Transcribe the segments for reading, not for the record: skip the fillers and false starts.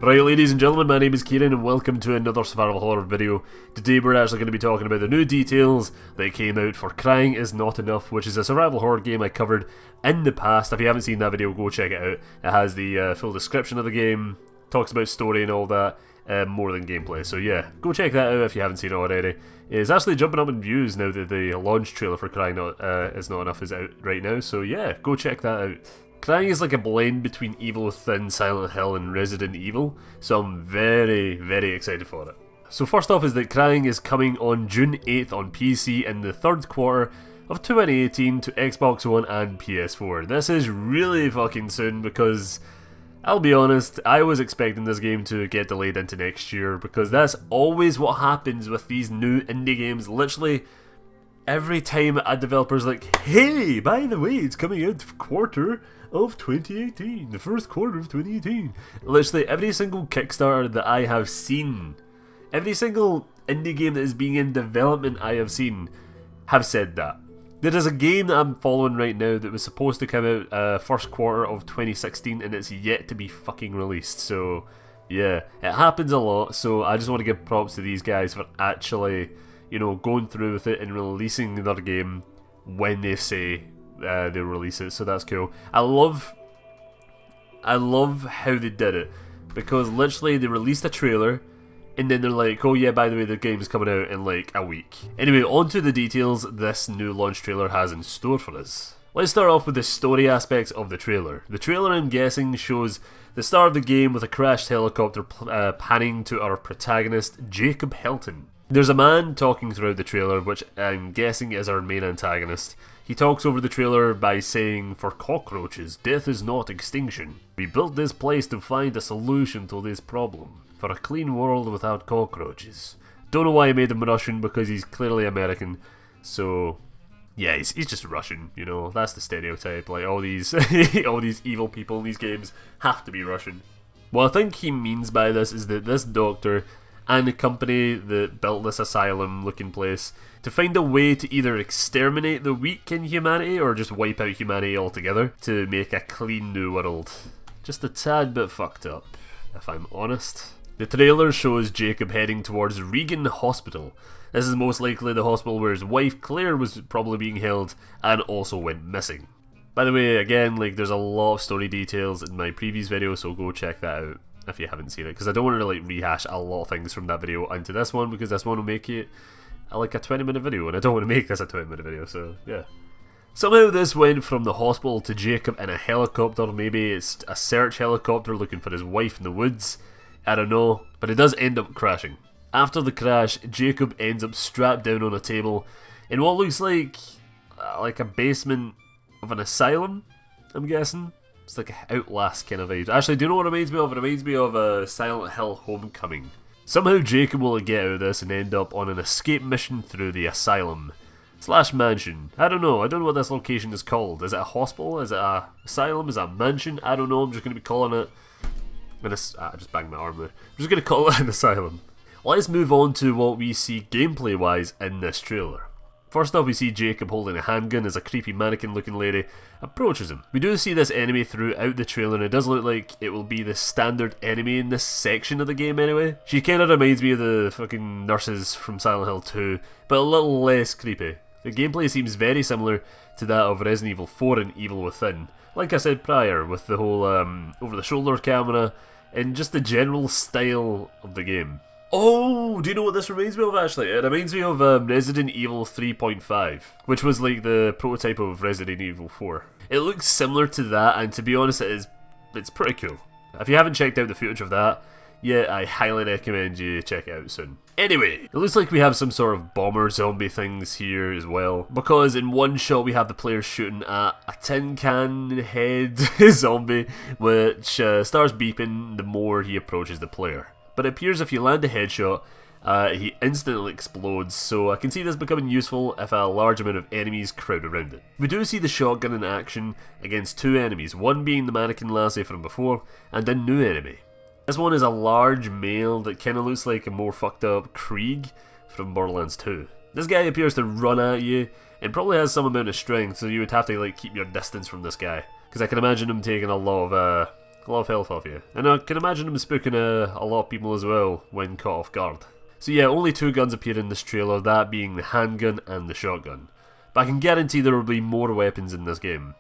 Right, ladies and gentlemen, my name is Kieran and welcome to another survival horror video. Today we're actually going to be talking about the new details that came out for Crying Is Not Enough, which is a survival horror game I covered in the past. If you haven't seen that video, go check it out. It has the full description of the game, talks about story and all that, more than gameplay. So yeah, go check that out if you haven't seen it already. It's actually jumping up in views now that the launch trailer for Crying Is Not Enough is out right now. So yeah, go check that out. Crying is like a blend between Evil Within, Silent Hill and Resident Evil, so I'm very, very excited for it. So first off is that Crying is coming on June 8th on PC in the third quarter of 2018 to Xbox One and PS4. This is really fucking soon because, I'll be honest, I was expecting this game to get delayed into next year because that's always what happens with these new indie games. Literally, every time a developer's like, hey, by the way, it's coming out quarter of 2018, the first quarter of 2018. Literally every single Kickstarter that I have seen, every single indie game that is being in development I have seen, have said that. There is a game that I'm following right now that was supposed to come out first quarter of 2016 and it's yet to be fucking released. So yeah, it happens a lot, so I just want to give props to these guys for actually, you know, going through with it and releasing their game when they say they release it, so that's cool. I love how they did it, because literally they released a trailer and then they're like, oh yeah, by the way, the game's coming out in like a week. Anyway, on to the details this new launch trailer has in store for us. Let's start off with the story aspects of the trailer. The trailer, I'm guessing, shows the start of the game with a crashed helicopter panning to our protagonist, Jacob Helton. There's a man talking throughout the trailer, which I'm guessing is our main antagonist. He talks over the trailer by saying, for cockroaches, death is not extinction. We built this place to find a solution to this problem. For a clean world without cockroaches. Don't know why I made him Russian, because he's clearly American. So, yeah, he's just Russian, you know, that's the stereotype. Like, all these all these evil people in these games have to be Russian. What I think he means by this is that this doctor and the company that built this asylum looking place to find a way to either exterminate the weak in humanity or just wipe out humanity altogether to make a clean new world. Just a tad bit fucked up, if I'm honest. The trailer shows Jacob heading towards Regan Hospital. This is most likely the hospital where his wife Claire was probably being held and also went missing. By the way, again, like, there's a lot of story details in my previous video, so go check that out if you haven't seen it, because I don't want to like rehash a lot of things from that video into this one, because this one will make it like a 20-minute video and I don't want to make this a 20-minute video, so yeah. Somehow this went from the hospital to Jacob in a helicopter. Maybe it's a search helicopter looking for his wife in the woods, I don't know, but it does end up crashing. After the crash, Jacob ends up strapped down on a table in what looks like a basement of an asylum, I'm guessing. It's like an Outlast kind of vibe. Actually, do you know what it reminds me of? It reminds me of a Silent Hill Homecoming. Somehow Jacob will get out of this and end up on an escape mission through the asylum / mansion. I don't know what this location is called. Is it a hospital? Is it a asylum? Is it a mansion? I don't know, I'm just going to be calling it I just banged my arm there. I'm just going to call it an asylum. Let's move on to what we see gameplay wise in this trailer. First off, we see Jacob holding a handgun as a creepy mannequin looking lady approaches him. We do see this enemy throughout the trailer and it does look like it will be the standard enemy in this section of the game anyway. She kinda reminds me of the fucking nurses from Silent Hill 2, but a little less creepy. The gameplay seems very similar to that of Resident Evil 4 and Evil Within. Like I said prior, with the whole over the shoulder camera and just the general style of the game. Oh, do you know what this reminds me of actually? It reminds me of Resident Evil 3.5, which was like the prototype of Resident Evil 4. It looks similar to that, and to be honest, it's pretty cool. If you haven't checked out the footage of that, yeah, I highly recommend you check it out soon. Anyway, it looks like we have some sort of bomber zombie things here as well, because in one shot we have the player shooting at a tin can head zombie, which starts beeping the more he approaches the player. But it appears if you land a headshot, he instantly explodes, so I can see this becoming useful if a large amount of enemies crowd around it. We do see the shotgun in action against two enemies, one being the mannequin lassie from before, and a new enemy. This one is a large male that kinda looks like a more fucked up Krieg from Borderlands 2. This guy appears to run at you, and probably has some amount of strength, so you would have to like keep your distance from this guy. Because I can imagine him taking a lot of A lot of health off you. And I can imagine him spooking a lot of people as well when caught off guard. So yeah, only 2 guns appear in this trailer, that being the handgun and the shotgun. But I can guarantee there will be more weapons in this game.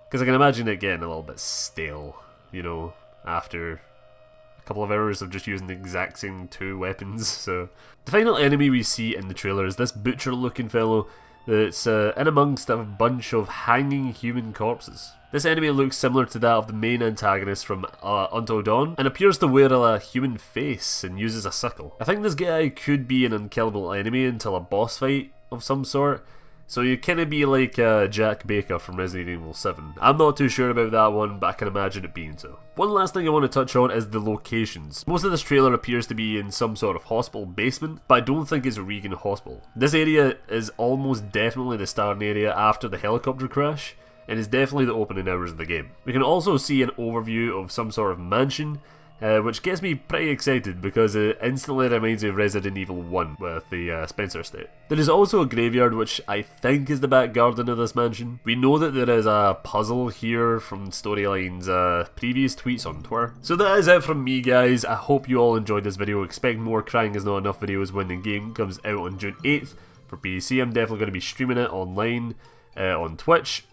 Because I can imagine it getting a little bit stale, you know, after a couple of hours of just using the exact same 2 weapons. So the final enemy we see in the trailer is this butcher looking fellow that's in amongst a bunch of hanging human corpses. This enemy looks similar to that of the main antagonist from Until Dawn, and appears to wear a human face and uses a sickle. I think this guy could be an unkillable enemy until a boss fight of some sort, so you kind of be like Jack Baker from Resident Evil 7. I'm not too sure about that one, but I can imagine it being so. One last thing I want to touch on is the locations. Most of this trailer appears to be in some sort of hospital basement, but I don't think it's Regan Hospital. This area is almost definitely the starting area after the helicopter crash, and is definitely the opening hours of the game. We can also see an overview of some sort of mansion, which gets me pretty excited because it instantly reminds me of Resident Evil 1 with the Spencer estate. There is also a graveyard which I think is the back garden of this mansion. We know that there is a puzzle here from Storyline's previous tweets on Twitter. So that is it from me, guys. I hope you all enjoyed this video. Expect more Crying Is Not Enough videos when the game comes out on June 8th for PC. I'm definitely going to be streaming it online on Twitch.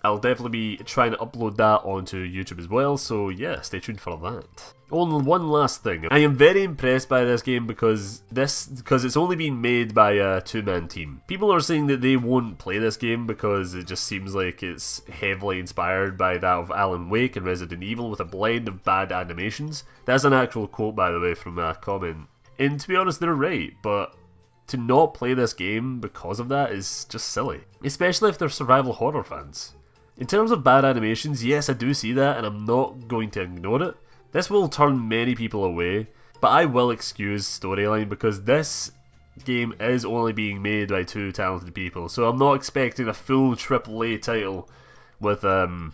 I'll definitely be trying to upload that onto YouTube as well, so yeah, stay tuned for that. Only one last thing. I am very impressed by this game because it's only been made by a 2-man team. People are saying that they won't play this game because it just seems like it's heavily inspired by that of Alan Wake and Resident Evil with a blend of bad animations. That's an actual quote, by the way, from a comment. And to be honest, they're right, but to not play this game because of that is just silly. Especially if they're survival horror fans. In terms of bad animations, yes, I do see that, and I'm not going to ignore it. This will turn many people away, but I will excuse Storyline because this game is only being made by 2 talented people, so I'm not expecting a full AAA title with a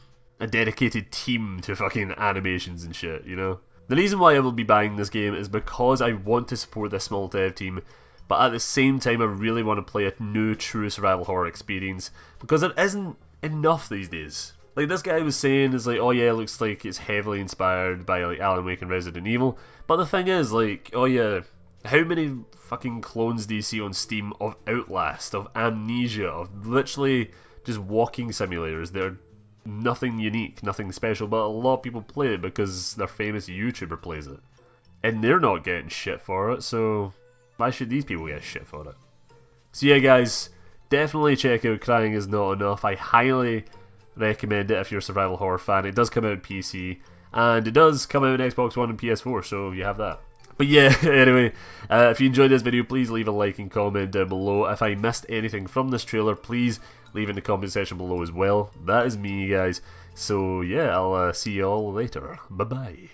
dedicated team to fucking animations and shit, you know? The reason why I will be buying this game is because I want to support this small dev team, but at the same time I really want to play a new true survival horror experience, because there isn't enough these days. Like this guy was saying is like, oh yeah, it looks like it's heavily inspired by like Alan Wake and Resident Evil, but the thing is like, oh yeah, how many fucking clones do you see on Steam of Outlast, of Amnesia, of literally just walking simulators? They're nothing unique, nothing special, but a lot of people play it because their famous YouTuber plays it. And they're not getting shit for it, so why should these people get shit for it? So yeah guys, definitely check out Crying Is Not Enough. I highly recommend it if you're a survival horror fan. It does come out on PC, and it does come out on Xbox One and PS4, so you have that. But yeah, anyway, if you enjoyed this video, please leave a like and comment down below. If I missed anything from this trailer, please leave in the comment section below as well. That is me, guys. So yeah, I'll see you all later. Bye-bye.